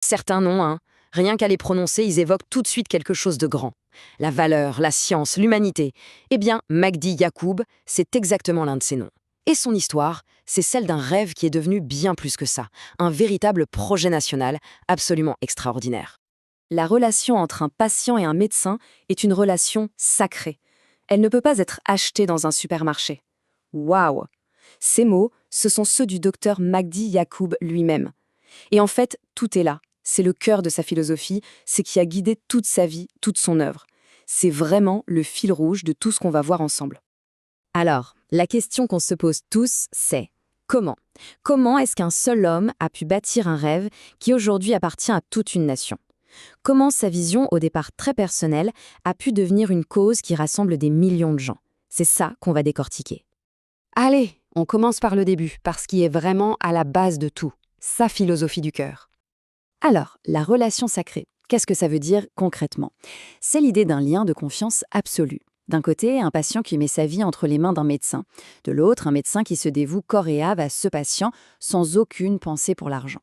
Certains noms, hein, rien qu'à les prononcer, ils évoquent tout de suite quelque chose de grand. La valeur, la science, l'humanité. Eh bien, Magdi Yacoub, c'est exactement l'un de ces noms. Et son histoire, c'est celle d'un rêve qui est devenu bien plus que ça, un véritable projet national absolument extraordinaire. La relation entre un patient et un médecin est une relation sacrée. Elle ne peut pas être achetée dans un supermarché. Waouh! Ces mots, ce sont ceux du docteur Magdi Yacoub lui-même. Et en fait, tout est là. C'est le cœur de sa philosophie, c'est qui a guidé toute sa vie, toute son œuvre. C'est vraiment le fil rouge de tout ce qu'on va voir ensemble. Alors, la question qu'on se pose tous, c'est comment? Comment est-ce qu'un seul homme a pu bâtir un rêve qui aujourd'hui appartient à toute une nation? Comment sa vision, au départ très personnelle, a pu devenir une cause qui rassemble des millions de gens? C'est ça qu'on va décortiquer. Allez, on commence par le début, parce qu'il est vraiment à la base de tout, sa philosophie du cœur. Alors, la relation sacrée, qu'est-ce que ça veut dire concrètement? C'est l'idée d'un lien de confiance absolu. D'un côté, un patient qui met sa vie entre les mains d'un médecin. De l'autre, un médecin qui se dévoue corps et âme à ce patient sans aucune pensée pour l'argent.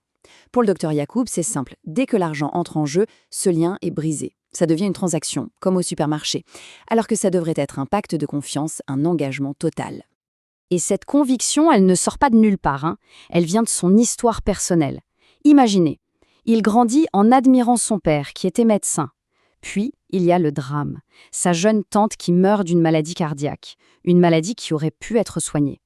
Pour le docteur Yacoub, c'est simple. Dès que l'argent entre en jeu, ce lien est brisé. Ça devient une transaction, comme au supermarché. Alors que ça devrait être un pacte de confiance, un engagement total. Et cette conviction, elle ne sort pas de nulle part, hein. Elle vient de son histoire personnelle. Imaginez, il grandit en admirant son père, qui était médecin. Puis, il y a le drame. Sa jeune tante qui meurt d'une maladie cardiaque, une maladie qui aurait pu être soignée.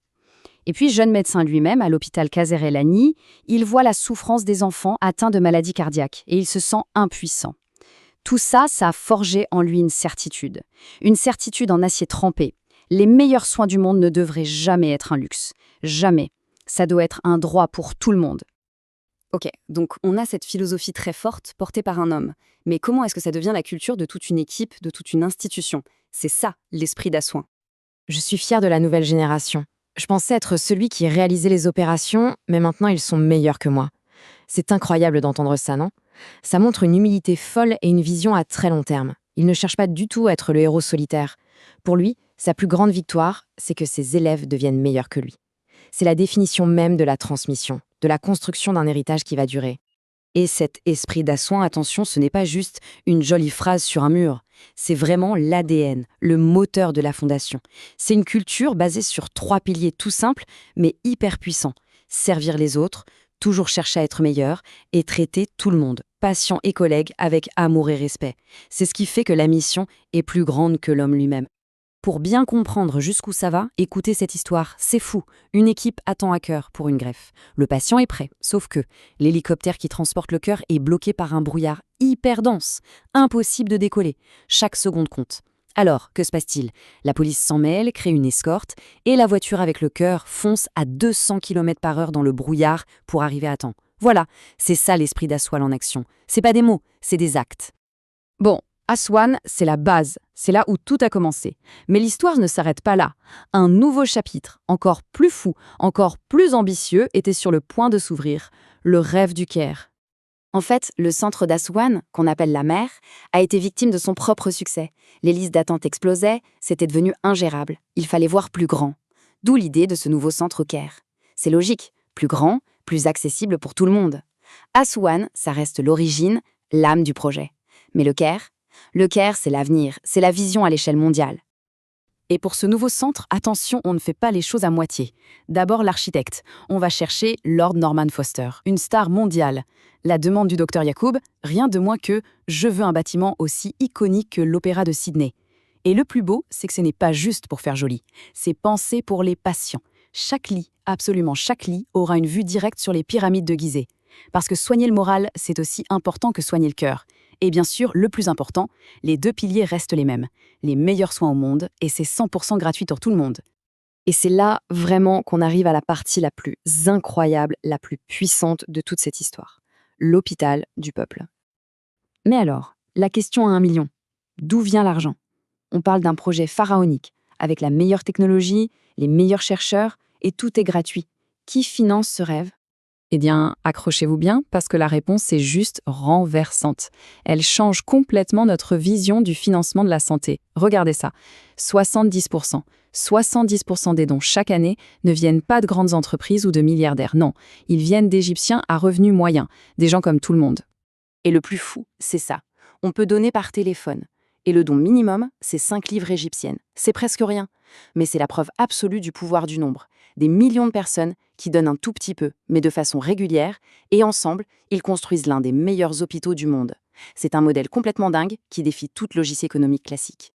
Et puis, jeune médecin lui-même, à l'hôpital Caser-El-Ani, il voit la souffrance des enfants atteints de maladies cardiaques et il se sent impuissant. Tout ça, ça a forgé en lui une certitude en acier trempé. Les meilleurs soins du monde ne devraient jamais être un luxe. Jamais. Ça doit être un droit pour tout le monde. Ok, donc on a cette philosophie très forte portée par un homme. Mais comment est-ce que ça devient la culture de toute une équipe, de toute une institution? C'est ça, l'esprit d'Assoin. Je suis fière de la nouvelle génération. Je pensais être celui qui réalisait les opérations, mais maintenant ils sont meilleurs que moi. C'est incroyable d'entendre ça, non? Ça montre une humilité folle et une vision à très long terme. Il ne cherche pas du tout à être le héros solitaire. Pour lui, sa plus grande victoire, c'est que ses élèves deviennent meilleurs que lui. C'est la définition même de la transmission, de la construction d'un héritage qui va durer. Et cet esprit d'Assoin, attention, ce n'est pas juste une jolie phrase sur un mur. C'est vraiment l'ADN, le moteur de la fondation. C'est une culture basée sur 3 piliers tout simples, mais hyper puissants. Servir les autres, toujours chercher à être meilleur, et traiter tout le monde, patients et collègues, avec amour et respect. C'est ce qui fait que la mission est plus grande que l'homme lui-même. Pour bien comprendre jusqu'où ça va, écoutez cette histoire. C'est fou. Une équipe attend à cœur pour une greffe. Le patient est prêt, sauf que l'hélicoptère qui transporte le cœur est bloqué par un brouillard hyper dense. Impossible de décoller. Chaque seconde compte. Alors, que se passe-t-il? La police s'en mêle, crée une escorte, et la voiture avec le cœur fonce à 200 km/h dans le brouillard pour arriver à temps. Voilà, c'est ça l'esprit d'Assoal en action. C'est pas des mots, c'est des actes. Bon, Aswan, c'est la base, c'est là où tout a commencé. Mais l'histoire ne s'arrête pas là. Un nouveau chapitre, encore plus fou, encore plus ambitieux, était sur le point de s'ouvrir, le rêve du Caire. En fait, le centre d'Aswan, qu'on appelle la mer, a été victime de son propre succès. Les listes d'attente explosaient, c'était devenu ingérable. Il fallait voir plus grand. D'où l'idée de ce nouveau centre au Caire. C'est logique, plus grand, plus accessible pour tout le monde. Aswan, ça reste l'origine, l'âme du projet. Mais le Caire, c'est l'avenir, c'est la vision à l'échelle mondiale. Et pour ce nouveau centre, attention, on ne fait pas les choses à moitié. D'abord l'architecte. On va chercher Lord Norman Foster, une star mondiale. La demande du docteur Yacoub, rien de moins que « je veux un bâtiment aussi iconique que l'Opéra de Sydney ». Et le plus beau, c'est que ce n'est pas juste pour faire joli. C'est pensé pour les patients. Chaque lit, absolument chaque lit, aura une vue directe sur les pyramides de Gizeh. Parce que soigner le moral, c'est aussi important que soigner le cœur. Et bien sûr, le plus important, les 2 piliers restent les mêmes. Les meilleurs soins au monde, et c'est 100% gratuit pour tout le monde. Et c'est là, vraiment, qu'on arrive à la partie la plus incroyable, la plus puissante de toute cette histoire. L'hôpital du peuple. Mais alors, la question à 1 million. D'où vient l'argent? On parle d'un projet pharaonique, avec la meilleure technologie, les meilleurs chercheurs, et tout est gratuit. Qui finance ce rêve? Eh bien, accrochez-vous bien, parce que la réponse est juste renversante. Elle change complètement notre vision du financement de la santé. Regardez ça, 70%. 70% des dons chaque année ne viennent pas de grandes entreprises ou de milliardaires, non. Ils viennent d'Égyptiens à revenus moyens, des gens comme tout le monde. Et le plus fou, c'est ça. On peut donner par téléphone. Et le don minimum, c'est 5 livres égyptiennes. C'est presque rien. Mais c'est la preuve absolue du pouvoir du nombre. Des millions de personnes qui donnent un tout petit peu, mais de façon régulière, et ensemble, ils construisent l'un des meilleurs hôpitaux du monde. C'est un modèle complètement dingue qui défie toute logique économique classique.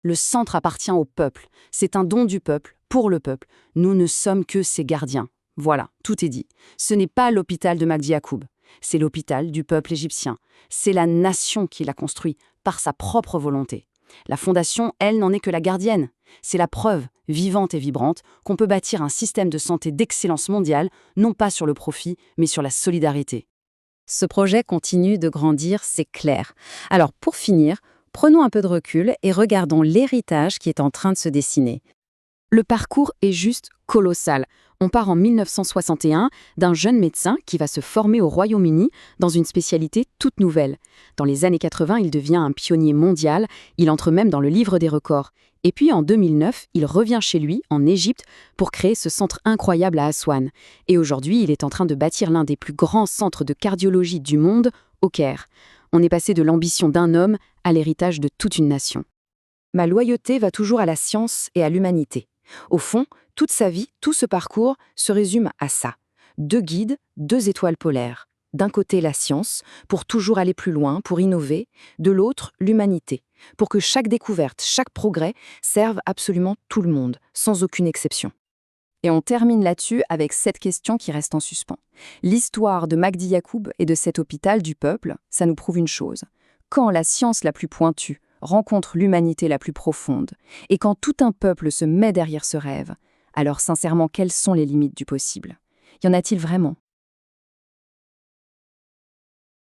Le centre appartient au peuple. C'est un don du peuple, pour le peuple. Nous ne sommes que ses gardiens. Voilà, tout est dit. Ce n'est pas l'hôpital de Magdi Yacoub. C'est l'hôpital du peuple égyptien. C'est la nation qui l'a construit, par sa propre volonté. La fondation, elle, n'en est que la gardienne. C'est la preuve, vivante et vibrante, qu'on peut bâtir un système de santé d'excellence mondiale, non pas sur le profit, mais sur la solidarité. Ce projet continue de grandir, c'est clair. Alors, pour finir, prenons un peu de recul et regardons l'héritage qui est en train de se dessiner. Le parcours est juste colossal. On part en 1961 d'un jeune médecin qui va se former au Royaume-Uni dans une spécialité toute nouvelle. Dans les années 80, il devient un pionnier mondial, il entre même dans le livre des records. Et puis en 2009, il revient chez lui, en Égypte, pour créer ce centre incroyable à Aswan. Et aujourd'hui, il est en train de bâtir l'un des plus grands centres de cardiologie du monde, au Caire. On est passé de l'ambition d'un homme à l'héritage de toute une nation. Ma loyauté va toujours à la science et à l'humanité. Au fond, toute sa vie, tout ce parcours se résume à ça. 2 guides, 2 étoiles polaires. D'un côté, la science, pour toujours aller plus loin, pour innover. De l'autre, l'humanité, pour que chaque découverte, chaque progrès serve absolument tout le monde, sans aucune exception. Et on termine là-dessus avec cette question qui reste en suspens. L'histoire de Magdi Yacoub et de cet hôpital du peuple, ça nous prouve une chose. Quand la science la plus pointue rencontre l'humanité la plus profonde, et quand tout un peuple se met derrière ce rêve, alors sincèrement, quelles sont les limites du possible? Y en a-t-il vraiment?